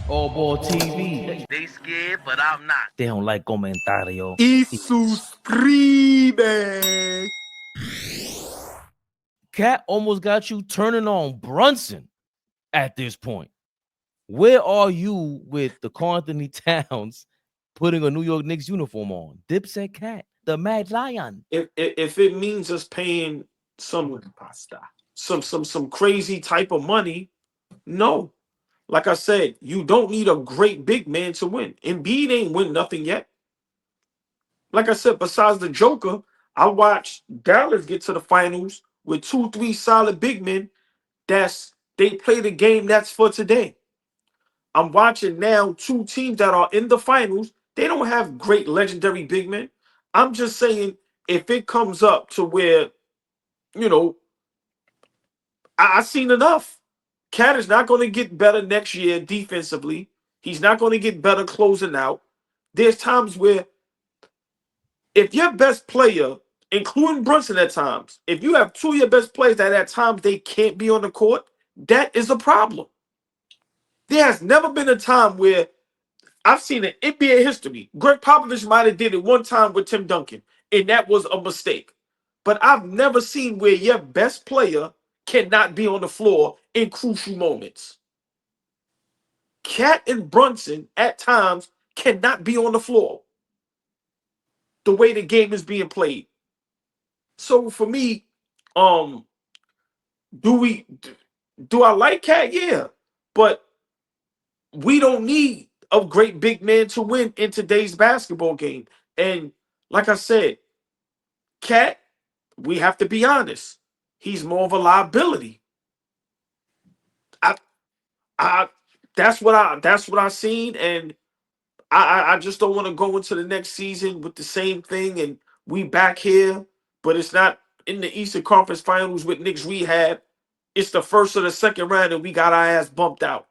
AllBall TV. They scared, but I'm not. They don't like comentario. Y suscribe. Cat almost got you turning on Brunson at this point. Where are you with the Karl Anthony Towns putting a New York Knicks uniform on? Dipset Cat, the Mad Lion. If it means us paying some crazy type of money, no. Like I said, you don't need a great big man to win. Embiid ain't win nothing yet. Like I said, besides the Joker, I watched Dallas get to the finals with 2-3 solid big men. They play the game that's for today. I'm watching now 2 teams that are in the finals. They don't have great legendary big men. I'm just saying, if it comes up to where, I've seen enough. Cat is not going to get better next year defensively. He's not going to get better closing out. There's times where if your best player, including Brunson at times, if you have 2 of your best players that at times they can't be on the court, that is a problem. There has never been a time where I've seen in NBA history, Greg Popovich might have did it one time with Tim Duncan, and that was a mistake. But I've never seen where your best player cannot be on the floor in crucial moments. Cat and Brunson at times cannot be on the floor the way the game is being played. So for me, do I like Cat? Yeah. But we don't need a great big man to win in today's basketball game. And like I said, Cat, we have to be honest. He's more of a liability. That's what I seen, and I just don't want to go into the next season with the same thing, and we back here, but it's not in the Eastern Conference Finals with Knicks Rehab. It's the first or the second round, and we got our ass bumped out.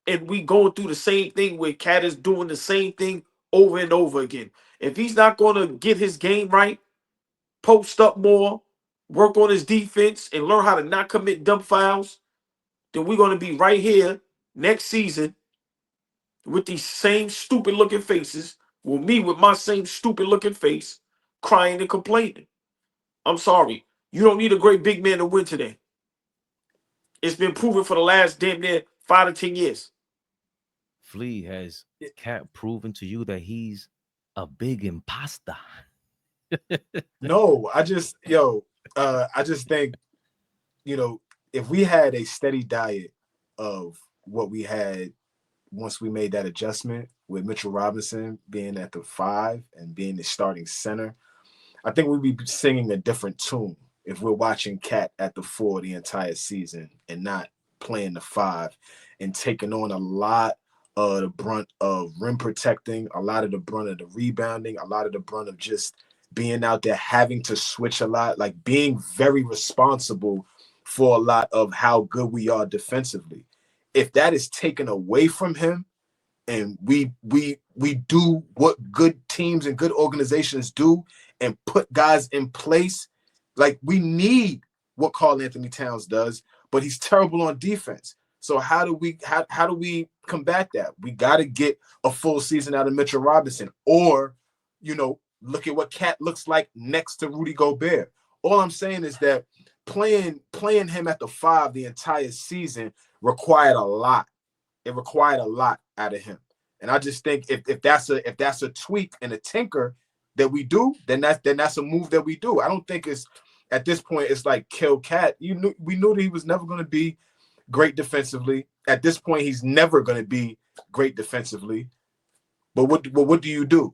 And we going through the same thing where Cat is doing the same thing over and over again. If he's not going to get his game right, post up more, work on his defense, and learn how to not commit dump fouls, then we're going to be right here next season with these same stupid looking faces, with me with my same stupid looking face, crying and complaining. I'm sorry. You don't need a great big man to win today. It's been proven for the last damn near 5 to 10 years. Flea, has Cat proven to you that he's a big imposter? No, I just think, if we had a steady diet of what we had once we made that adjustment with Mitchell Robinson being at the 5 and being the starting center, I think we'd be singing a different tune if we're watching Cat at the 4 the entire season and not playing the 5 and taking on a lot of the brunt of rim protecting, a lot of the brunt of the rebounding, a lot of the brunt of just being out there having to switch a lot, like being very responsible for a lot of how good we are defensively. If that is taken away from him and we do what good teams and good organizations do and put guys in place, like we need what Karl Anthony Towns does, but he's terrible on defense. So how do we combat that? We got to get a full season out of Mitchell Robinson, or look at what Cat looks like next to Rudy Gobert. All I'm saying is that playing him at the 5 the entire season required a lot. It required a lot out of him. And I just think if that's a tweak and a tinker that we do, then that's a move that we do. I don't think it's at this point it's like kill Cat. We knew that he was never going to be great defensively. At this point, he's never going to be great defensively. But what do?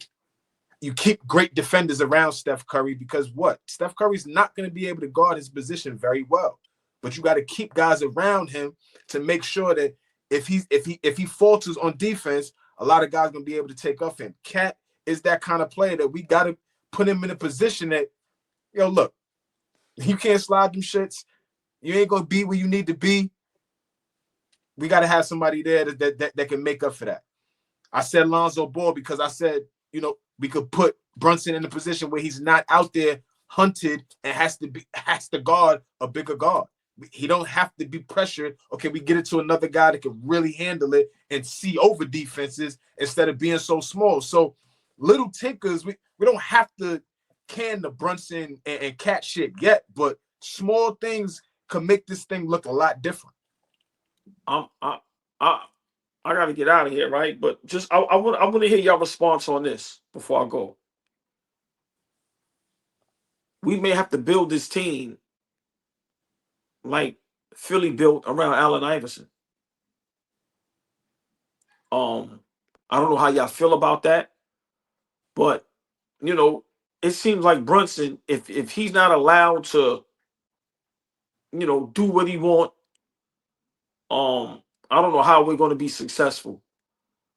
You keep great defenders around Steph Curry because what? Steph Curry's not going to be able to guard his position very well. But you got to keep guys around him to make sure that if he falters on defense, a lot of guys are going to be able to take off him. Cat is that kind of player that we got to put him in a position that, look, you can't slide them shits. You ain't going to be where you need to be. We got to have somebody there that can make up for that. I said Lonzo Ball because I said, we could put Brunson in a position where he's not out there hunted and has to guard a bigger guard. He don't have to be pressured. Okay, we get it to another guy that can really handle it and see over defenses instead of being so small. So little tinkers, we don't have to can the Brunson and Cat shit yet, but small things can make this thing look a lot different. I got to get out of here, right? But just I want to hear your response on this before I go. We may have to build this team like Philly built around Allen Iverson. I don't know how y'all feel about that, but you know, it seems like Brunson, if he's not allowed to, you know, do what he want, I don't know how we're going to be successful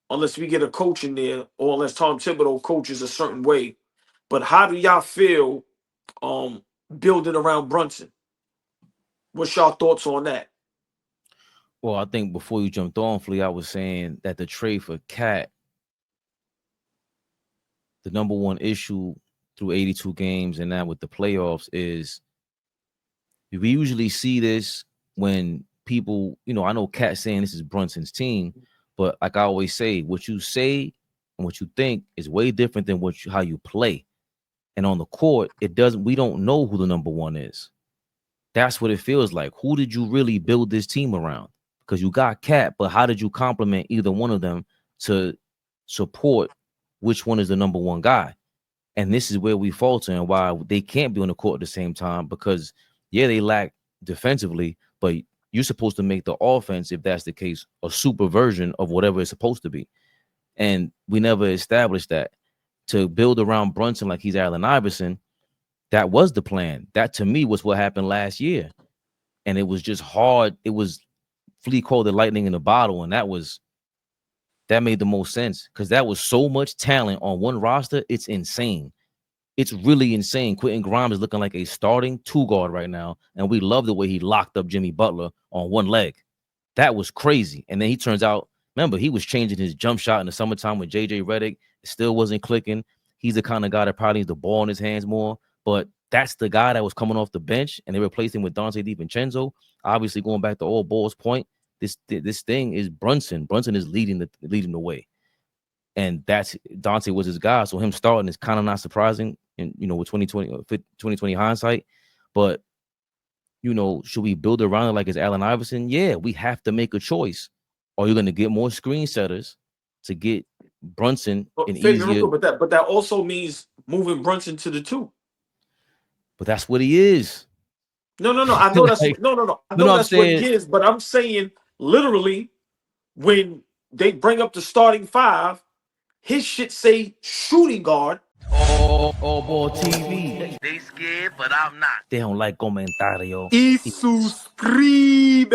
unless we get a coach in there or unless Tom Thibodeau coaches a certain way. But how do y'all feel building around Brunson? What's y'all thoughts on that? Well, I think before you jumped on, Flea, I was saying that the trade for Cat, the number one issue through 82 games and now with the playoffs is we usually see this when people, you know, I know Cat saying this is Brunson's team, but like I always say, what you say and what you think is way different than how you play. And on the court, we don't know who the number one is. That's what it feels like. Who did you really build this team around? Because you got Cat, but how did you complement either one of them to support which one is the number one guy? And this is where we falter and why they can't be on the court at the same time, because yeah, they lack defensively, but you're supposed to make the offense, if that's the case, a super version of whatever it's supposed to be. And we never established that. To build around Brunson like he's Allen Iverson, that was the plan. That to me was what happened last year. And it was just hard. It was Flea called it lightning in a bottle, and that made the most sense because that was so much talent on one roster. It's insane. It's really insane. Quentin Grimes is looking like a starting two guard right now, and we love the way he locked up Jimmy Butler on one leg. That was crazy. And then he turns out, remember, he was changing his jump shot in the summertime with JJ Redick. It still wasn't clicking. He's the kind of guy that probably needs the ball in his hands more, but that's the guy that was coming off the bench, and they replaced him with Dante DiVincenzo. Obviously, going back to AllBall's point, this thing is Brunson. Brunson is leading the way, and that's Dante was his guy. So him starting is kind of not surprising, and you know, with 2020 hindsight. But you know, should we build around it like it's Allen Iverson? Yeah, we have to make a choice. Or you're going to get more screen setters to get Brunson an easier. But that also means moving Brunson to the two. But that's what he is. No. I know that's I know that's what he is. But I'm saying literally, when they bring up the starting five, his shit say shooting guard. AllBall TV. They scared, but I'm not. They don't like comentario. Y suscribe.